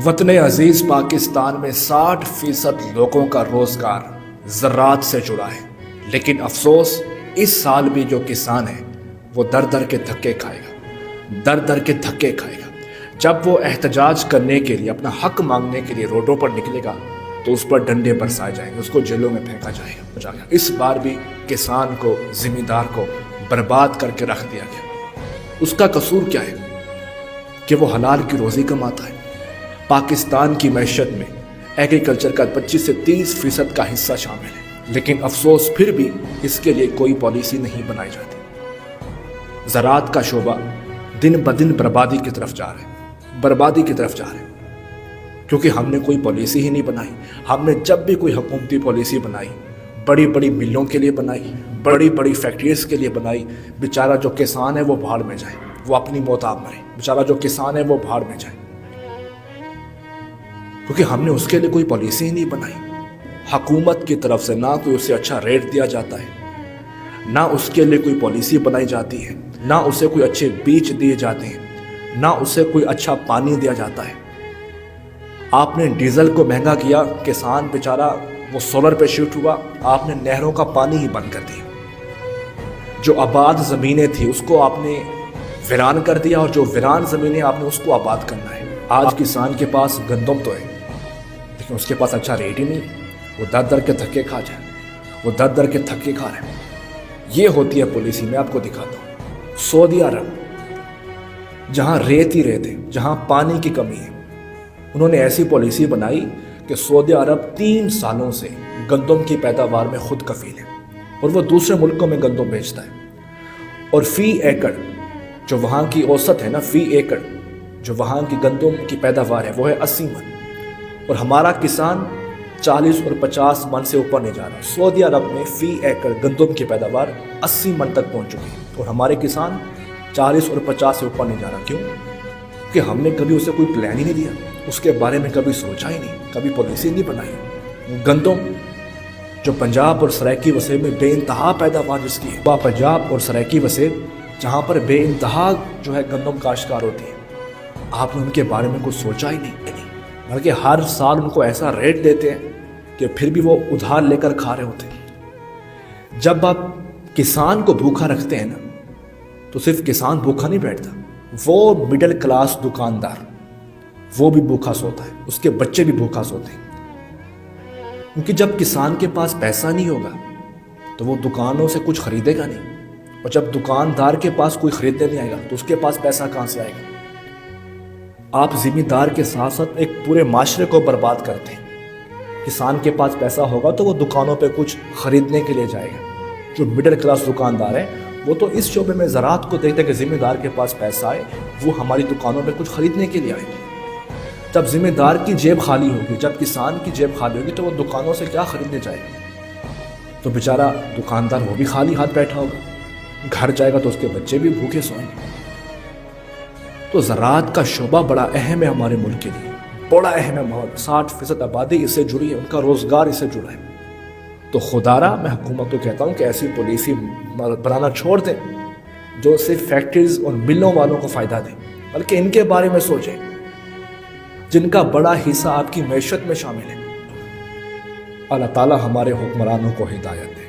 وطن عزیز پاکستان میں 60% لوگوں کا روزگار زراعت سے جڑا ہے، لیکن افسوس اس سال بھی جو کسان ہے وہ در در کے دھکے کھائے گا، در در کے دھکے کھائے گا۔ جب وہ احتجاج کرنے کے لیے، اپنا حق مانگنے کے لیے روڈوں پر نکلے گا تو اس پر ڈنڈے برسائے جائیں گے، اس کو جیلوں میں پھینکا جائے گا۔ اس بار بھی کسان کو، زمیندار کو برباد کر کے رکھ دیا گیا۔ اس کا قصور کیا ہے کہ وہ حلال کی روزی کماتا ہے۔ پاکستان کی معیشت میں ایگریکلچر کا 25 سے 30% کا حصہ شامل ہے، لیکن افسوس پھر بھی اس کے لیے کوئی پالیسی نہیں بنائی جاتی۔ زراعت کا شعبہ دن بدن بربادی کی طرف جا رہا ہے، بربادی کی طرف جا رہا ہے، کیونکہ ہم نے کوئی پالیسی ہی نہیں بنائی۔ ہم نے جب بھی کوئی حکومتی پالیسی بنائی، بڑی بڑی ملوں کے لیے بنائی، بڑی بڑی فیکٹریز کے لیے بنائی، بیچارہ جو کسان ہے وہ بھاڑ میں جائے، وہ اپنی موت آپ مرے، بیچارہ جو کسان ہے وہ بھاڑ میں جائے، کیونکہ ہم نے اس کے لیے کوئی پالیسی ہی نہیں بنائی۔ حکومت کی طرف سے نہ کوئی اسے اچھا ریٹ دیا جاتا ہے، نہ اس کے لیے کوئی پالیسی بنائی جاتی ہے، نہ اسے کوئی اچھے بیج دیے جاتے ہیں، نہ اسے کوئی اچھا پانی دیا جاتا ہے۔ آپ نے ڈیزل کو مہنگا کیا، کسان بیچارہ وہ سولر پہ شفٹ ہوا، آپ نے نہروں کا پانی ہی بند کر دیا۔ جو آباد زمینیں تھیں اس کو آپ نے ویران کر دیا، اور جو ویران زمینیں آپ نے اس کو آباد کرنا ہے۔ آج کسان کے پاس گندم تو ہے، لیکن اس کے پاس اچھا ریٹ ہی نہیں، وہ در در کے دھکے کھا جائے، وہ در در کے دھکے کھا رہے ہیں۔ یہ ہوتی ہے پالیسی۔ میں آپ کو دکھاتا ہوں سعودی عرب، جہاں ریت ہی ریت ہے، جہاں پانی کی کمی ہے، انہوں نے ایسی پالیسی بنائی کہ سعودی عرب 3 سالوں سے گندم کی پیداوار میں خود کفیل ہے، اور وہ دوسرے ملکوں میں گندم بیچتا ہے، اور فی ایکڑ جو وہاں کی اوسط ہے نا، فی ایکڑ جو وہاں کی گندم کی پیداوار ہے وہ ہے 80 من، اور ہمارا کسان 40 اور 50 من سے اوپر نہیں جا رہا۔ سعودی عرب میں فی ایکڑ گندم کی پیداوار 80 من تک پہنچ چکی ہے، اور ہمارے کسان 40 اور 50 سے اوپر نہیں جا رہا۔ کیوں؟ کہ ہم نے کبھی اسے کوئی پلان ہی نہیں دیا، اس کے بارے میں کبھی سوچا ہی نہیں، کبھی پالیسی نہیں بنائی۔ گندم جو پنجاب اور سرائیکی وسیع میں بے انتہا پیداوار جس کی ہے، پنجاب اور سرائیکی وسیع جہاں پر بے انتہا جو ہے گندم کاشتکار ہوتی ہے، آپ نے ان کے بارے میں کچھ سوچا ہی نہیں، بلکہ ہر سال ان کو ایسا ریٹ دیتے ہیں کہ پھر بھی وہ ادھار لے کر کھا رہے ہوتے ہیں۔ جب آپ کسان کو بھوکا رکھتے ہیں نا، تو صرف کسان بھوکا نہیں بیٹھتا، وہ مڈل کلاس دکاندار وہ بھی بھوکا سوتا ہے، اس کے بچے بھی بھوکا سوتے ہیں، کیونکہ جب کسان کے پاس پیسہ نہیں ہوگا تو وہ دکانوں سے کچھ خریدے گا نہیں، اور جب دکاندار کے پاس کوئی خریدنے نہیں آئے گا تو اس کے پاس پیسہ کہاں سے آئے گا؟ آپ زمیندار کے ساتھ ساتھ ایک پورے معاشرے کو برباد کرتے ہیں۔ کسان کے پاس پیسہ ہوگا تو وہ دکانوں پہ کچھ خریدنے کے لیے جائے گا۔ جو مڈل کلاس دکاندار ہے وہ تو اس شعبے میں زراعت کو دیکھتے ہیں کہ زمیندار کے پاس پیسہ آئے، وہ ہماری دکانوں پہ کچھ خریدنے کے لیے آئے۔ جب زمیندار کی جیب خالی ہوگی، جب کسان کی جیب خالی ہوگی تو وہ دکانوں سے کیا خریدنے جائے گا؟ تو بیچارہ دکاندار وہ بھی خالی ہاتھ بیٹھا ہوگا، گھر جائے گا تو اس کے بچے بھی بھوکے سوئیں گے۔ تو زراعت کا شعبہ بڑا اہم ہے ہمارے ملک کے لیے، بڑا اہم ہے۔ 60% آبادی اس سے جڑی ہے، ان کا روزگار اس سے جڑا ہے۔ تو خدارا میں حکومت کو کہتا ہوں کہ ایسی پالیسی بنانا چھوڑ دیں جو صرف فیکٹریز اور ملوں والوں کو فائدہ دیں، بلکہ ان کے بارے میں سوچیں جن کا بڑا حصہ آپ کی معیشت میں شامل ہے۔ اللہ تعالیٰ ہمارے حکمرانوں کو ہدایت دے۔